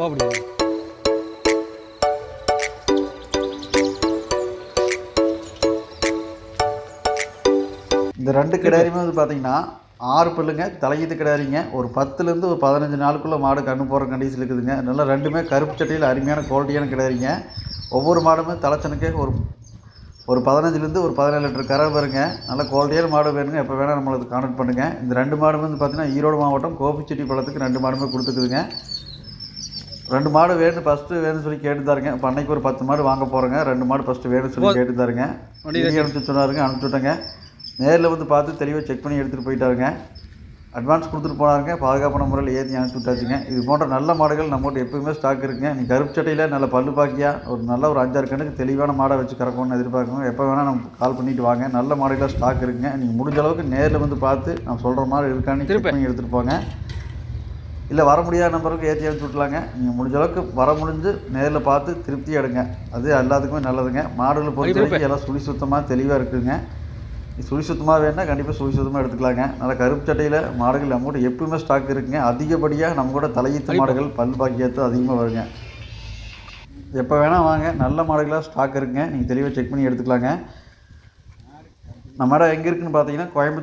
அப்படி இந்த 2 கிடாரியுமே வந்து பார்த்தீங்கன்னா 6 பல்லுங்க, தலையீத்து கிடாரிங்க. ஒரு 10லேருந்து ஒரு 15 நாளுக்குள்ளே மாடு கன்று போடுற கண்டிஷன் இருக்குதுங்க. நல்லா 2மே கருப்பு சட்டையில் அருமையான குவாலிட்டியான கிடாரிங்க. ஒவ்வொரு மாடுமே தலைச்சனுக்கு ஒரு 15லேருந்து ஒரு 17 லிட்டர் கரை வருங்க. நல்ல குவாலிட்டியான மாடு வேணுங்க, எப்போ வேணால் நம்மளுக்கு கான்டாக்ட் பண்ணுங்கள். இந்த 2 மாடுமே வந்து பார்த்தீங்கன்னா ஈரோடு மாவட்டம் கோபிச்செட்டிப்பாளையத்துக்கு 2 மாடுமே கொடுத்துக்குதுங்க. 2 மாடு வேணும் ஃபஸ்ட்டு வேணும்னு சொல்லி கேட்டுதாருங்க. இப்போ அன்னைக்கு ஒரு 10 மாடு வாங்க போகிறேங்க. 2 மாடு ஃபஸ்ட்டு வேணும்னு சொல்லி கேட்டுதாருங்க. அனுப்பிச்சு சொன்னாருங்க, அனுப்பிச்சு விட்டேங்க. நேரில் வந்து பார்த்து தெளிவாக செக் பண்ணி எடுத்துகிட்டு போயிட்டாருங்க. அட்வான்ஸ் கொடுத்துட்டு போனாருங்க. பாதுகாப்பான முறையில் ஏற்றி அனுப்பிச்சி விட்டாச்சுங்க. இது போன்ற நல்ல மாடுகள் நம்மகிட்ட எப்போயுமே ஸ்டாக் இருக்குங்க. நீங்கள் கருப்பு சட்டையில் நல்ல பல்லு பாக்கியாக ஒரு 5-6 கண்ணுக்கு தெளிவான மாடை வச்சு கறக்கணும்னு எதிர்பார்க்கணும். எப்போ வேணால் நம்ம கால் பண்ணிவிட்டு வாங்க. நல்ல மாடுகளாக ஸ்டாக் இருக்குங்க. நீங்கள் முடிஞ்ச அளவுக்கு நேரில் வந்து பார்த்து நான் சொல்கிற மாதிரி இருக்கான்னு செக் பண்ணி எடுத்துகிட்டு போங்க. இல்லை வர முடியாத நம்பருக்கு ஏற்றி அனுப்பிச்சி விட்லாங்க. நீங்கள் முடிஞ்ச அளவுக்கு வர முடிஞ்சு நேரில் பார்த்து திருப்தி எடுங்க. அது எல்லாத்துக்குமே நல்லதுங்க. மாடுகளை பொறுத்த வரைக்கும் எல்லாம் சுழி சுத்தமாக தெளிவாக இருக்குதுங்க. சுழி சுத்தமாக வேணுன்னா கண்டிப்பாக சுழி சுத்தமாக எடுத்துக்கலாங்க. நல்லா கருப்பு சட்டையில் மாடுகள் நம்ம கூட எப்பவுமே ஸ்டாக் இருக்குங்க. அதிகப்படியாக நம்ம கூட தலையீத்து மாடுகள் பல் பாக்கியத்து அதிகமாக வருங்க. எப்போ வேணால் வாங்க, நல்ல மாடுகளாக ஸ்டாக் இருக்குங்க. நீங்கள் தெளிவாக செக் பண்ணி எடுத்துக்கலாங்க. நம்ம இடம் எங்கே இருக்குதுன்னு பார்த்தீங்கன்னா கோயம்புத்தூர்